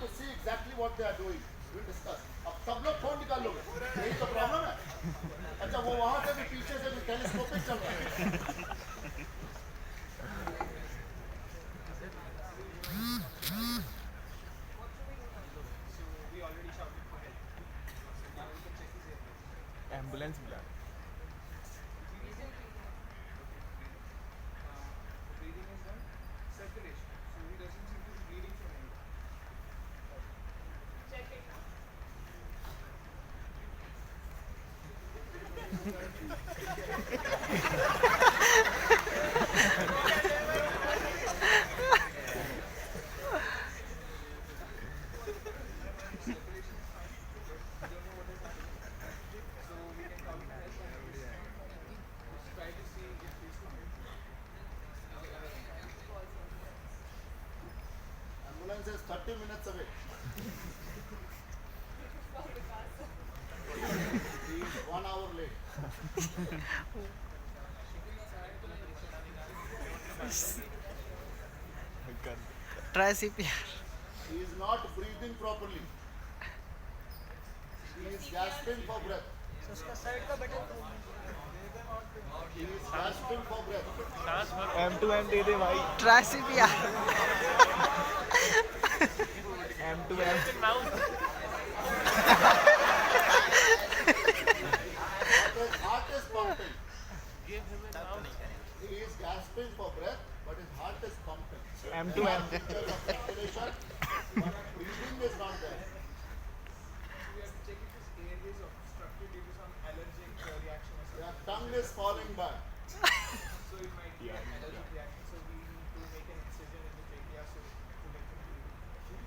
to see exactly what they are doing. We discuss. अब सब लोग फोन निकाल लोगे, यही तो प्रॉब्लम है। अच्छा वो वहाँ से भी पीछे से भी टेलीस्कोपिक चल रहा है। एम्बुलेंस बुला Ambulance is 30 minutes away. He is 1 hour late. Try CPR. He is not breathing properly. He is gasping for breath. He is gasping for breath. M2M दे दे भाई Try CPR. M2M His heart is pumping. He is gasping for breath, but his heart is pumping. M2M Picture of circulation, but breathing is not there. Their tongue is falling back.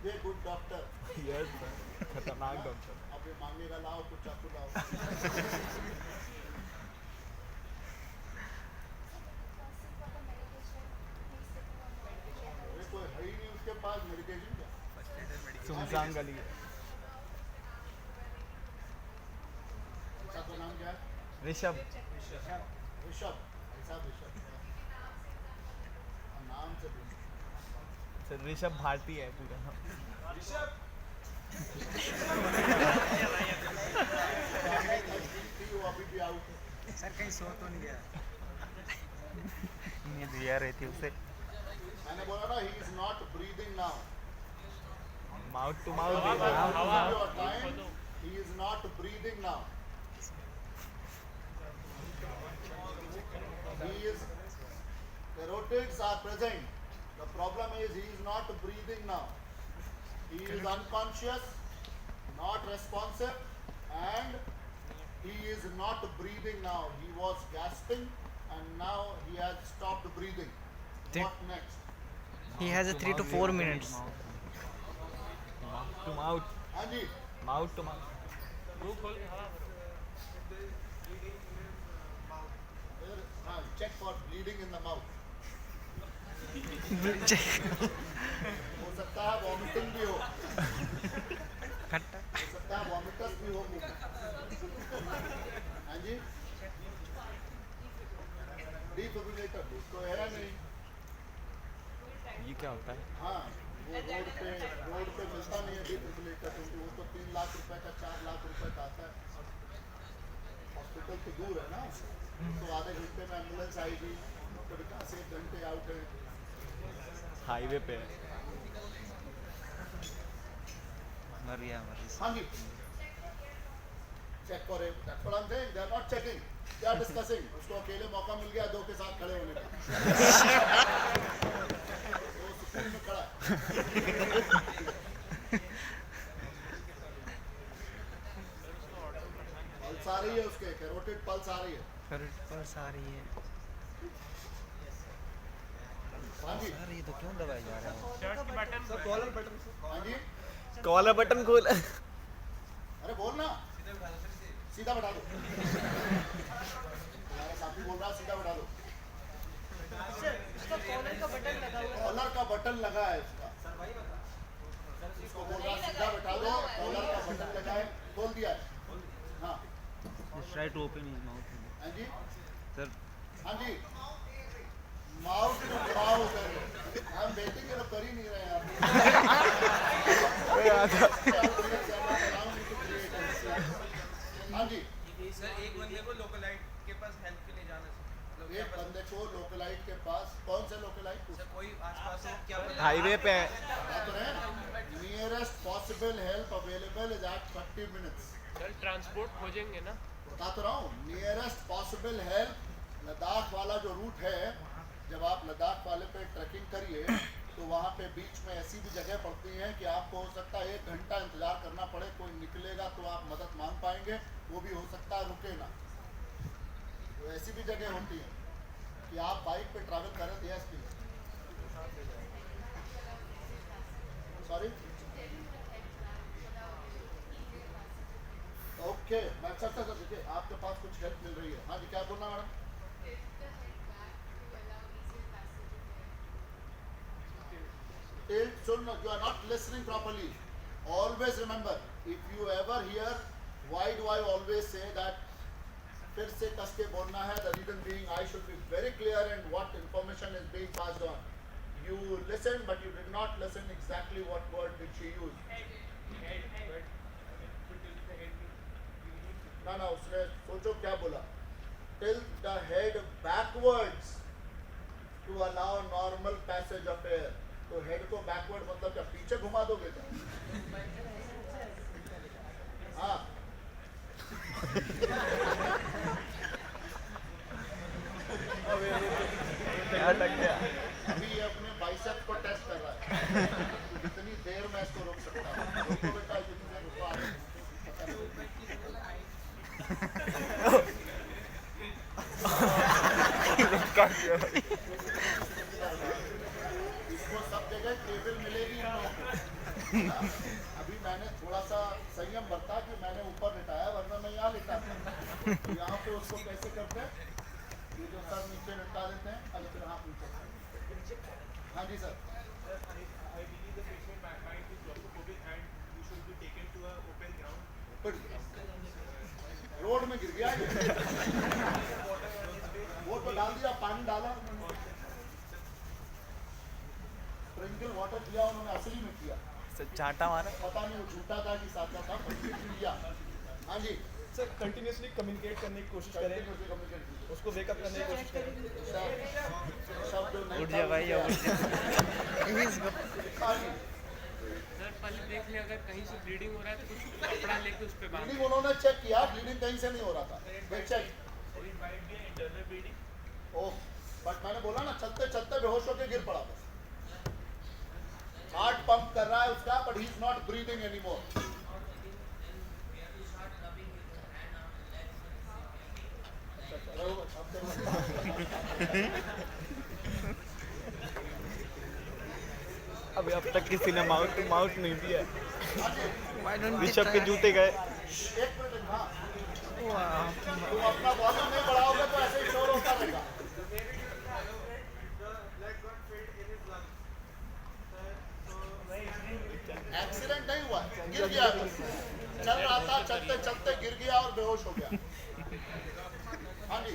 Be a good doctor. Yes खतरनाक doctor अब ये मांगेगा लाओ कुछ चाकू लाओ। अरे कोई है ही नहीं उसके पास मेडिकेशन का। सुनसान गली है अच्छा तो नाम क्या है? ऋषभ ऋषभ। ऐसा ऋषभ। हाँ, नाम से बोलो। सर ऋषभ भारती है पूरा वो अभी भी आउट है। सर कहीं सो तो नहीं गया? नींद दिया रही थी उसे मैंने बोला ना he is not breathing now. Mouth to mouth Your time, he is not breathing now. He is, the rotates are present. The problem is he is not breathing now. He is unconscious, not responsive, and he is not breathing now. He was gasping and now he has stopped breathing. What next? He has a 3 to 4 minutes. To mouth हाँ जी, mouth to mouth हाँ, check for bleeding in the mouth. हो सकता है vomiting भी हो, खट्टा हो सकता है वॉमिटस भी हो मुंह में। हाँ जी, डिफिब्रिलेटर उसको है नहीं। ये क्या होता है हाँ, वो रोड पे मिलता नहीं है डिफिब्रिलेटर, क्योंकि वो तो 3 लाख रुपए का 4 लाख रुपए का आता है। हॉस्पिटल तो दूर है ना, तो आधे घंटे में एम्बुलेंस आएगी, तो कहाँ से 1 घंटे आउट है। हाईवे पे है मर गया हाँ जी, चेक करें। That's what I'm saying. They are not checking. They are discussing. उसको अकेले मौका मिल गया 2 के साथ खड़े होने का। वो सुकून में खड़ा है। पल्स आ रही है उसके, कैरोटिड पल्स आ रही है। पल्स आ रही है। हाँ जी, सर ये तो क्यों दबाई जा रहा है? हाँ जी, कॉलर बटन खोल अरे बोल ना, सीधा बैठा दो। तुम्हारा साथी बोल रहा है सीधा बैठा दो। कॉलर का बटन लगा है इसका। इसको बोल रहा है सीधा बैठा दो, कॉलर का बटन लगा है, खोल दिया है। हाँ Just try to open his mouth. हाँ जी, Sir, हाँ जी, माउथ टू माउथ हम बेटिंग के तो कर ही नहीं रहे हैं हाँ जी सर एक बंदे को लोकलाइट के पास हेल्प के लिए जाना मतलब एक बंदे को लोकलाइट के पास कौन से लोकलाइट सर कोई आसपास हो क्या पता हाईवे पे है nearest possible help available is at 30 minutes sir transport खोजेंगे ना बता तो रहा हूँ नियरेस्ट पॉसिबल हेल्प लद्दाख वाला जो रूट है जब आप लद्दाख वाले पे ट्रैकिंग करिए तो वहाँ पे बीच में ऐसी भी जगह पड़ती हैं कि आपको हो सकता है 1 घंटा इंतजार करना पड़े कोई निकलेगा तो आप मदद मांग पाएंगे वो भी हो सकता है रुके ना तो ऐसी भी जगह होती है कि आप बाइक पे ट्रैवल करें तो यस प्लीज सॉरी ओके मैं अच्छा अच्छा देखिए आपके पास कुछ हेल्प मिल रही है हाँ जी क्या बोलना madam so no, you are not listening properly. Always remember, if you ever hear, why do I always say that? फिर से कस के बोलना है. The reason being, I should be very clear in what information is being passed on. You listen, but you did not listen exactly what word did she use. ना उसने सोचो क्या बोला. Tilt the head backwards to allow normal passage of air. तो head को backward मतलब क्या पीछे घुमा दोगे क्या हाँ क्या लग गया अभी ये अपने बाइसेप को टेस्ट कर रहा है कितनी देर में इसको रोक सकता हूँ रोको बेटा जितनी देर रुको आगे इसको सब जगह टेबल मिलेगी इन लोगों को अभी मैंने थोड़ा सा संयम बरता कि मैंने ऊपर लिटाया वरना मैं यहाँ लिटा था तो यहाँ पे उसको कैसे करते हैं ये जो सर नीचे लिटा देते हैं अगर फिर हाथ नीचे हाँ जी सर रोड में गिर गया ये। वो तो डाल दिया पानी डाला स्प्रिंकल वाटर दिया उन्होंने असली में किया चाटा मारा पता नहीं वो झूठा था कि साचा था पर किया हाँ जी सर कंटिन्यूसली कम्युनिकेट करने की कोशिश करें उसको वेकअप करने की कोशिश करें शब्द नहीं उठ जा भाई उठ जा हाँ जी सर पहले देख ले अगर कहीं से ब्लीडिंग हो रहा है तो कुछ कपड़ा लेके उस पे बांध ब्लीडिंग उन्होंने चेक किया ब्लीडिंग कहीं से नहीं हो रहा था चेक ओह बट मैंने बोला ना चलते चलते बेहोश होकर गिर पड़ा बस हार्ट पंप कर रहा है उसका but he is not breathing anymore अभी अब तक किसी ने माउथ टू माउथ नहीं दिया Why don't we बिशप के try? जूते गए एक मिनट हाँ Wow. तुम अपना वॉल्यूम नहीं बढ़ाओगे तो ऐसे ही शोर होता रहेगा एक्सीडेंट नहीं हुआ गिर गया चल रहा था चलते चलते गिर गया और बेहोश हो गया हाँ जी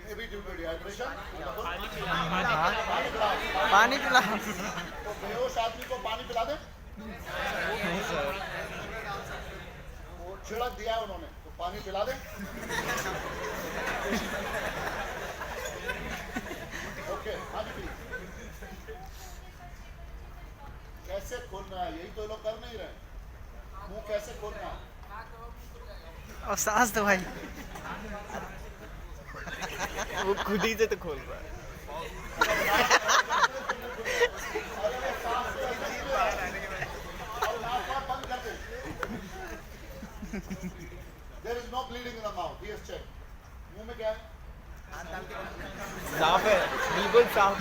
Maybe due to dehydration. पानी पिला तो बेहोश आदमी को पानी पिला दे नहीं सर वो छिड़क दिया है उन्होंने तो पानी पिला दे ओके हाँ जी प्लीज कैसे खोलना है यही तो लोग कर नहीं रहे मुंह कैसे खोलना है और सांस दो भाई वो खुद ही से तो खोल रहा है अरे वो सांस से ऐसे ही ले और नाक वाक बंद कर दे there is no bleeding in the mouth he has check मुंह में क्या है साफ है बिल्कुल साफ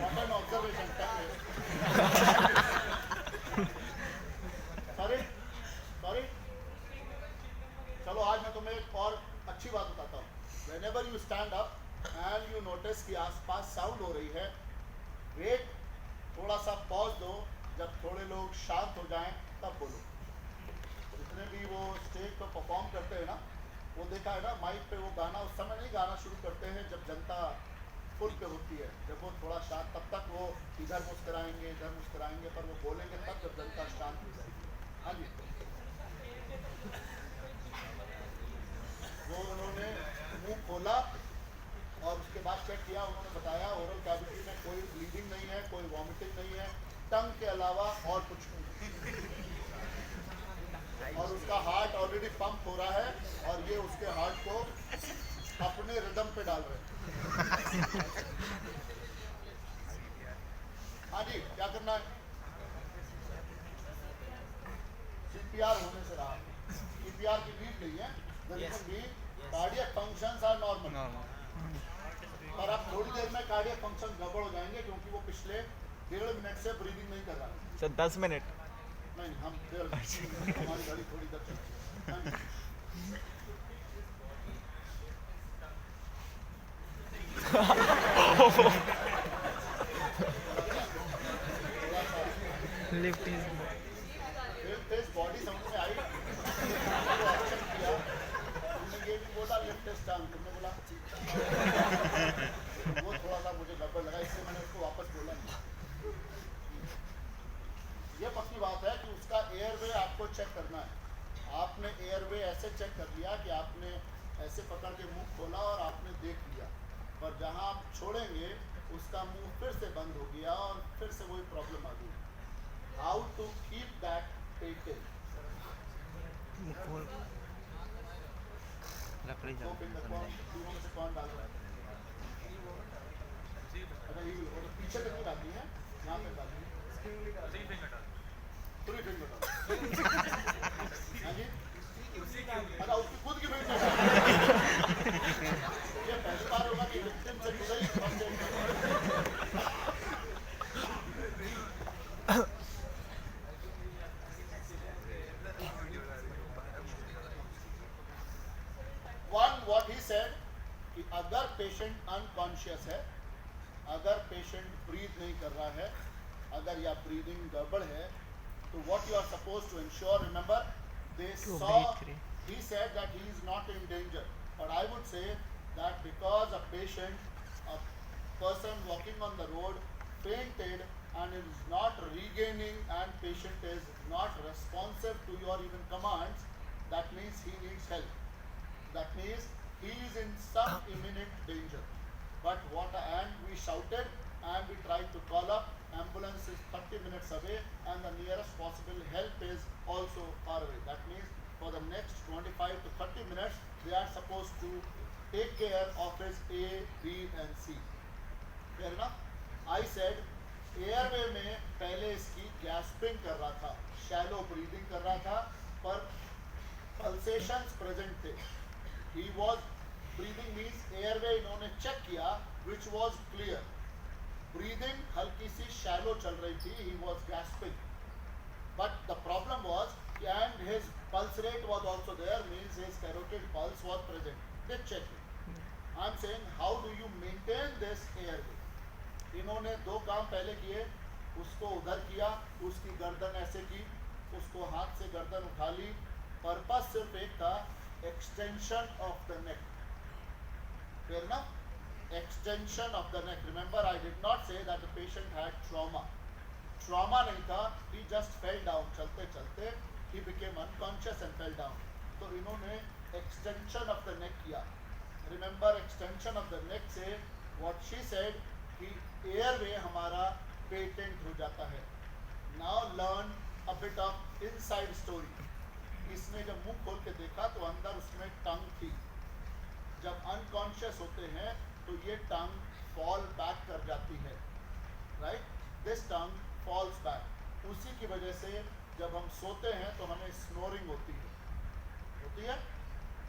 What an observation. Sorry. चलो आज मैं तुम्हें एक और अच्छी बात बताता हूँ. Whenever you stand up and you notice कि आसपास साउंड हो रही है, wait, थोड़ा सा पॉज दो, जब थोड़े लोग शांत हो जाएं तब बोलो. जितने भी वो स्टेज पर परफॉर्म करते हैं ना, वो देखा है ना माइक पे वो गाना उस समय नहीं गाना शुरू करते हैं जब जनता फुल पे होती है, जब वो थोड़ा शांत, तब तक वो इधर मुस्कुराएंगे पर वो बोलेंगे तब जब जनता शांत हो जाएगी। हाँ जी, वो उन्होंने मुंह खोला और उसके बाद चेक किया, उन्होंने बताया ओरल कैविटी में कोई ब्लीडिंग नहीं है, कोई वॉमिटिंग नहीं है, टंग के अलावा और कुछ नहीं, और उसका हार्ट ऑलरेडी पंप हो रहा है और ये उसके हार्ट को अपने रिदम पे डाल रहे हैं। हाँ जी, क्या करना है? CPR होने से रहा, CPR की नीड नहीं है, कार्डियक फंक्शंस आर नॉर्मल, पर अब थोड़ी देर में कार्डियक फंक्शन गड़बड़ हो जाएंगे क्योंकि वो पिछले 1.5 मिनट से ब्रीदिंग नहीं कर रहा है। सर 10 मिनट नहीं, हम 1.5 हमारी गाड़ी थोड़ी इधर चलती है। लिफ्ट इज लिफ्ट बॉडी समझ में आई, एक्शन किया, तुमने ये भी बोला लिफ्ट इज टंग, तुमने बोला वो थोड़ा सा मुझे गड़बड़ लगा, इससे मैंने उसको वापस बोला नहीं। ये पक्की बात है कि उसका एयरवे आपको चेक करना है। आपने एयरवे ऐसे चेक कर लिया कि आपने ऐसे पकड़ के मुंह खोला और आपने देख लिया, पर जहां आप छोड़ेंगे उसका मुंह फिर से बंद हो गया और फिर से वही प्रॉब्लम आ गई। How to keep that patent? लकड़ी दो फिंगर तीनों में से कौन डाल रहा है? अच्छा, ये और पीछे तक नहीं डालनी है, यहाँ पे डालनी है। 3 फिंगर डाल। हाँ जी, अच्छा उसकी खुद की फिंगर डाल। ये पहली बार होगा कि विक्टिम से जुड़ा ही first aid. What he said कि अगर पेशेंट अनकॉन्शियस है, अगर पेशेंट ब्रीथ नहीं कर रहा है, अगर या ब्रीदिंग गड़बड़ है, तो what you are supposed to ensure, remember they saw, he said that he is not in danger, but I would say that because a patient, a person walking on the road fainted and is not regaining and patient is not responsive to your even commands, that means he needs help. That means he is in some imminent danger. But and we shouted and we tried to call up. Ambulance is 30 minutes away and the nearest possible help is also far away. That means for the next 25 to 30 minutes they are supposed to take care of his A, B and C. Fair enough? I said airway में पहले इसकी gasping कर रहा था, shallow breathing कर रहा था, पर पल्सेशंस प्रेजेंट थे। He was breathing means airway इन्होंने चेक किया, which was clear. Breathing हल्की सी shallow चल रही थी, he was gasping. But the problem was, and his pulse rate was also there, means his carotid pulse was present. They checked it. I'm saying, how do you maintain this airway? इन्होंने 2 काम पहले किए, उसको उधर किया, उसकी गर्दन ऐसे की, उसको हाथ से गर्दन उठा ली, पर्पस सिर्फ एक था, extension of the neck. Fair enough? Extension of the neck. Remember, I did not say that the patient had trauma. Trauma नहीं था, he just fell down. चलते चलते he became unconscious and fell down. तो इन्होंने extension of the neck किया. Remember, extension of the neck से what she said कि airway हमारा patent हो जाता है. Now learn a bit of inside story. इसने जब मुंह खोल के देखा तो अंदर उसमें टंग थी। जब अनकॉन्शियस होते हैं तो ये टंग फॉल बैक कर जाती है, right? This tongue falls back. उसी की वजह से जब हम सोते हैं तो हमें स्नोरिंग होती है।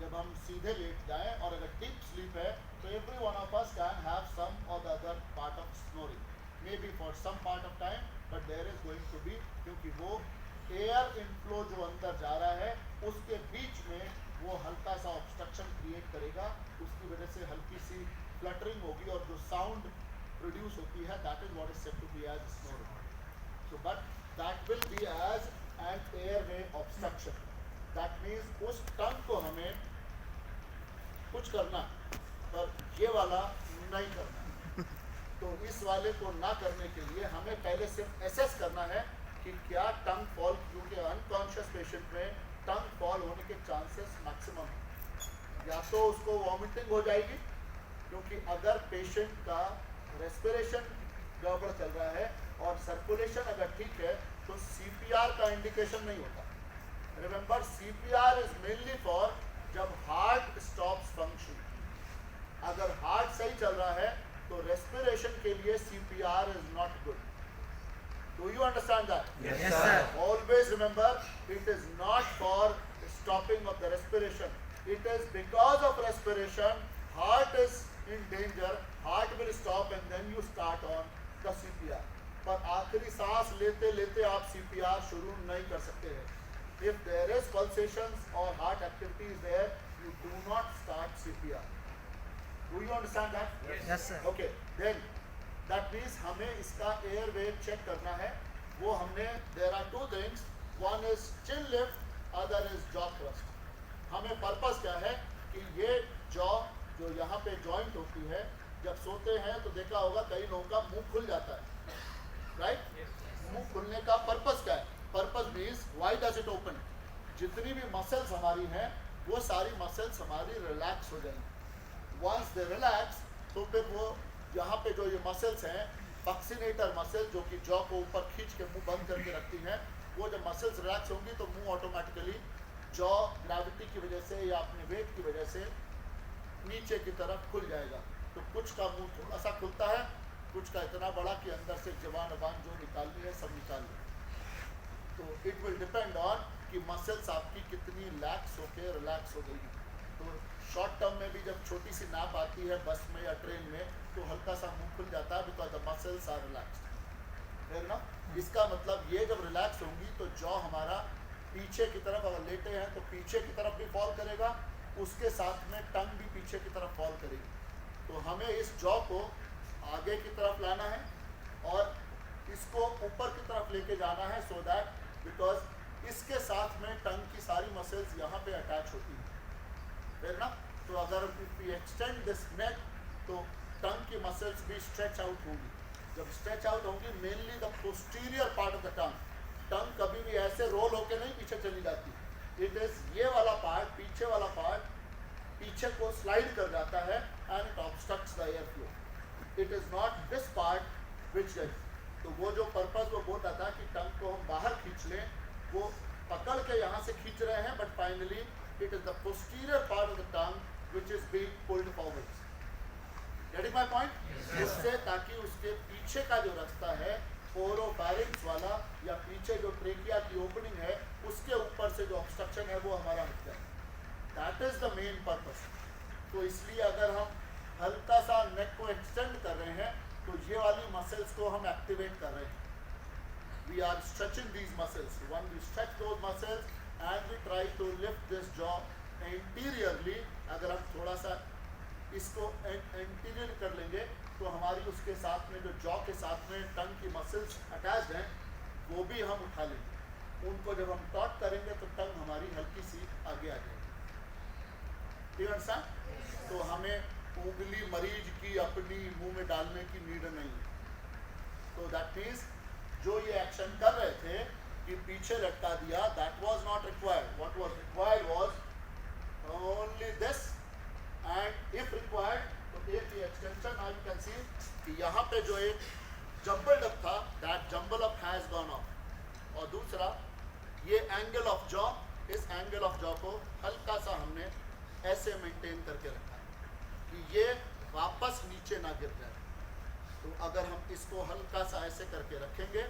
जब हम सीधे लेट जाएं और अगर डीप स्लीप है तो every one of us can have some or the other part of snoring, may be for some part of time, but there is going to be, क्योंकि वो एयर इनफ्लो जो अंदर जा रहा है उसके बीच में वो हल्का सा ऑब्स्ट्रक्शन क्रिएट करेगा, उसकी वजह से हल्की सी फ्लटरिंग होगी और जो साउंड प्रोड्यूस होती है that is what is said to be as snoring. So but that will be as an airway obstruction. That means उस टंग को हमें कुछ करना है, पर ये वाला नहीं करना। तो इस वाले को ना करने के लिए हमें पहले सिर्फ एसेस करना है कि क्या टंग फॉल, क्योंकि अनकॉन्शियस पेशेंट में टंग फॉल होने के चांसेस मैक्सिमम है। या तो उसको वॉमिटिंग हो जाएगी, क्योंकि अगर पेशेंट का रेस्पिरेशन गड़बड़ चल रहा है और सर्कुलेशन अगर ठीक है तो CPR का इंडिकेशन नहीं होता। Remember, CPR is mainly for जब हार्ट स्टॉप्स फंक्शन। अगर हार्ट सही चल रहा है तो रेस्पिरेशन के लिए CPR is not good. Do you understand that? Yes, sir. Always remember, it is not for stopping of the respiration. It is because of respiration, heart is in danger, heart will stop and then you start on the CPR. पर आखिरी सांस लेते लेते आप CPR शुरू नहीं कर सकते हैं। If there is pulsations or heart activity is there, you do not start CPR. Do you understand that? Yes, sir. Okay, then that means हमें इसका airway check करना है। वो हमने, there are two things, one is chin lift, other is jaw thrust। हमें purpose क्या है कि ये जॉ जो यहाँ पे जॉइंट होती है, जब सोते हैं तो देखा होगा कई लोगों का मुंह खुल जाता है, राइट? मुंह खुलने का पर्पस क्या है? Purpose means why does it open? जितनी भी मसल्स हमारी हैं वो सारी मसल्स हमारी रिलैक्स हो जाएंगी। वंस दे रिलैक्स तो फिर वो यहाँ पे जो ये मसल्स हैं, बक्सिनेटर मसल जो कि जॉ को ऊपर खींच के मुंह बंद करके रखती हैं, वो जब मसल्स रिलैक्स होंगी तो मुंह ऑटोमेटिकली जॉ ग्रेविटी की वजह से या अपने वेट की वजह से नीचे की तरफ खुल जाएगा। तो कुछ का मुंह थोड़ा सा खुलता है, कुछ का इतना बड़ा कि अंदर से जबान अबान जो निकालनी है सब निकाल ली। तो इट विल डिपेंड ऑन कि मसल्स आपकी कितनी लैक्स होके रिलैक्स हो गई। तो शॉर्ट टर्म में भी जब छोटी सी नाप आती है बस में या ट्रेन में तो हल्का सा मुंह खुल जाता है, because the muscles are relaxed. है ना? इसका मतलब ये जब रिलैक्स होंगी तो जॉ हमारा पीछे की तरफ, अगर लेटे हैं तो पीछे की तरफ भी फॉल करेगा, उसके साथ में टंग भी पीछे की तरफ फॉल करेगी। तो हमें इस जॉ को आगे की तरफ लाना है और इसको ऊपर की तरफ लेके जाना है, सो दैट बिकॉज इसके साथ में टंग की सारी मसल्स यहाँ पे अटैच होती हैं, है ना? तो अगर वी एक्सटेंड दिस नेक तो टंग की मसल्स भी स्ट्रेच आउट होंगी। जब स्ट्रेच आउट होंगी, mainly the posterior part of the tongue, tongue कभी भी ऐसे रोल होके नहीं पीछे चली जाती। इट इज ये वाला पार्ट, पीछे वाला पार्ट पीछे को स्लाइड कर जाता है and it obstructs the air flow. It is not this part which is. तो वो जो पर्पस वो बोलता था कि टंग को हम बाहर खींच लें, वो पकड़ के यहाँ से खींच रहे हैं, but finally it is the posterior part of the tongue which is being pulled forwards. Getting my point? इससे ताकि उसके पीछे का जो रास्ता है ओरोफैरिंक्स वाला या पीछे जो ट्रेकिया की ओपनिंग है उसके ऊपर से जो ऑब्स्ट्रक्शन है वो हमारा हट जाए। That is the main purpose. तो इसलिए अगर हम हल्का सा नेक को एक्सटेंड कर रहे हैं तो ये वाली मसल्स को हम एक्टिवेट कर रहे हैं। We are stretching these muscles. When we stretch those muscles and we try to lift this jaw anteriorly. अगर हम थोड़ा सा इसको इंटीरियर कर लेंगे तो हमारी उसके साथ में जो जॉ के साथ में टंग की मसल्स अटैच्ड हैं वो भी हम उठा लेंगे। उनको जब हम टॉट करेंगे तो टंग हमारी हल्की सी आगे आ जाएगी। तो हमें उंगली मरीज की अपनी मुंह में डालने की नीड नहीं है। तो दैट मीन्स जो ये एक्शन कर रहे थे कि पीछे लटका दिया, that was not required. What was required was only this, and if required तो एक ही extension. Now you can see कि यहाँ पे जो एक जंबल अप था, that jumble up has gone off. और दूसरा ये एंगल ऑफ जॉ, इस एंगल ऑफ जॉ को हल्का सा हमने ऐसे मेंटेन करके रखा है कि ये वापस नीचे ना गिर जाए। तो अगर हम इसको हल्का सा ऐसे करके रखेंगे